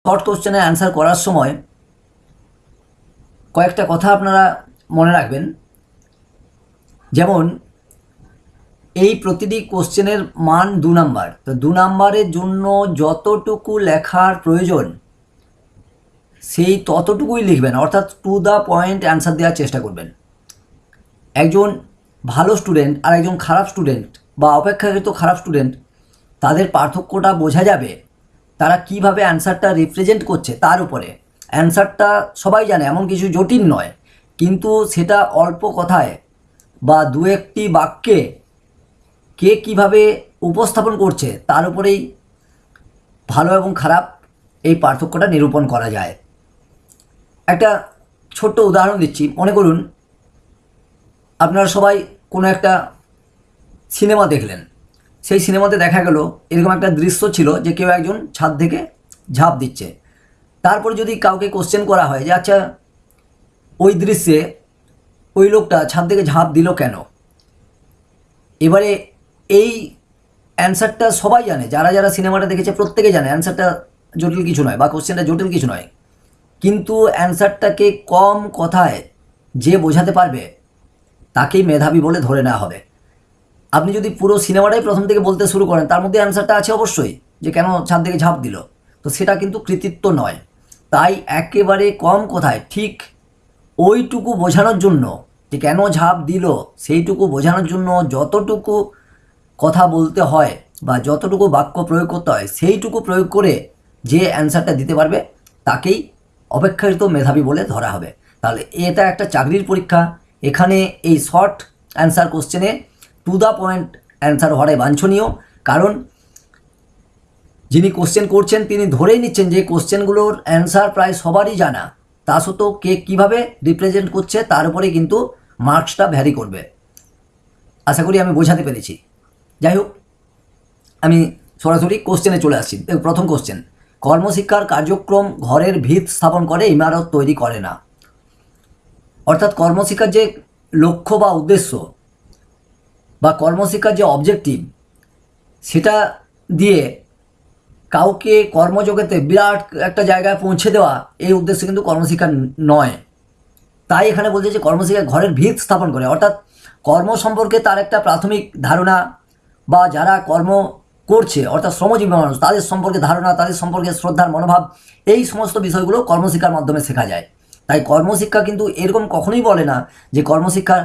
Short কোশ্চেনের answer করার সময় কয়েকটা কথা আপনারা মনে রাখবেন। যেমন এই প্রতিটি কোশ্চেনের মান 2 নাম্বার, তো 2 নাম্বারের জন্য যতটুকু লেখার প্রয়োজন সেই ততটুকুই লিখবেন, অর্থাৎ টু দ্য পয়েন্ট অ্যান্সার দেওয়ার চেষ্টা করবেন। একজন ভালো স্টুডেন্ট আর একজন খারাপ স্টুডেন্ট বা অপেক্ষাকৃত খারাপ স্টুডেন্ট, তাদের পার্থক্যটা বোঝা যাবে তারা কিভাবে অ্যান্সারটা রিপ্রেজেন্ট করছে তার উপরে। অ্যান্সারটা সবাই জানে, এমন কিছু জটিল নয়, কিন্তু সেটা অল্প কথায় বা দু একটি বাক্যে কে কিভাবে উপস্থাপন করছে তার উপরেই ভালো এবং খারাপ এই পার্থক্যটা নিরূপণ করা যায়। একটা ছোট্ট উদাহরণ দিচ্ছি। মনে করুন আপনারা সবাই কোনো একটা সিনেমা দেখলেন, সেই সিনেমাতে দেখা গেল এরকম একটা দৃশ্য ছিল যে কেউ একজন ছাদ থেকে ঝাঁপ দিচ্ছে। তারপর যদি কাউকে কোশ্চেন করা হয় যে আচ্ছা ওই দৃশ্যে ওই লোকটা ছাদ থেকে ঝাঁপ দিল কেন, এবারে এই অ্যান্সারটা সবাই জানে, যারা যারা সিনেমাটা দেখেছে প্রত্যেকে জানে অ্যান্সারটা জটিল কিছু নয় বা কোশ্চেনটা জটিল কিছু নয়, কিন্তু অ্যান্সারটাকে কম কথায় যে বোঝাতে পারবে তাকেই মেধাবী বলে ধরে নেওয়া হবে। আপনি যদি পুরো সিনেমাটাই প্রথম থেকে বলতে শুরু করেন, তার মধ্যে অ্যান্সারটা আছে অবশ্যই যে কেন ছাদ থেকে ঝাঁপ দিল, তো সেটা কিন্তু কৃতিত্ব নয়। তাই একেবারে কম কথায় ঠিক ওইটুকু বোঝানোর জন্য যে কেন ঝাঁপ দিল সেইটুকু বোঝানোর জন্য যতটুকু কথা বলতে হয় বা যতটুকু বাক্য প্রয়োগ করতে হয় সেইটুকু প্রয়োগ করে যে অ্যান্সারটা দিতে পারবে তাকেই অপেক্ষাকৃত মেধাবী বলে ধরা হবে। তাহলে এটা একটা চাকরির পরীক্ষা, এখানে এই শর্ট অ্যান্সার কোশ্চেনে টু দ্য পয়েন্ট অ্যান্সার হওয়াটাই বাঞ্ছনীয়। কারণ যিনি কোশ্চেন করছেন তিনি ধরেই নিচ্ছেন যে কোশ্চেনগুলোর অ্যান্সার প্রায় সবারই জানা, তা সত্ত্বেও কে কীভাবে রিপ্রেজেন্ট করছে তার উপরেই কিন্তু মার্কসটা ভ্যারি করবে। আশা করি আমি বোঝাতে পেরেছি। যাই হোক, আমি সরাসরি কোশ্চেনে চলে আসছি। প্রথম কোশ্চেন, কর্মশিক্ষার কার্যক্রম ঘরের ভিত স্থাপন করে, ইমারত তৈরি করে না। অর্থাৎ কর্মশিক্ষার যে লক্ষ্য বা উদ্দেশ্য বা কর্মশিক্ষার যে অবজেক্টিভ, সেটা দিয়ে কাউকে কর্মজগতে বিরাট একটা জায়গায় পৌঁছে দেওয়া এই উদ্দেশ্য কিন্তু কর্মশিক্ষা নয়। তাই এখানে বলছে যে কর্মশিক্ষা ঘরের ভিত স্থাপন করে, অর্থাৎ কর্ম সম্পর্কে তার একটা প্রাথমিক ধারণা বা যারা কর্ম করছে অর্থাৎ শ্রমজীবী মানুষ তাদের সম্পর্কে ধারণা, তাদের সম্পর্কে শ্রদ্ধার মনোভাব, এই সমস্ত বিষয়গুলো কর্মশিক্ষার মাধ্যমে শেখা যায়। তাই কর্মশিক্ষা কিন্তু এরকম কখনোই বলে না যে কর্মশিক্ষা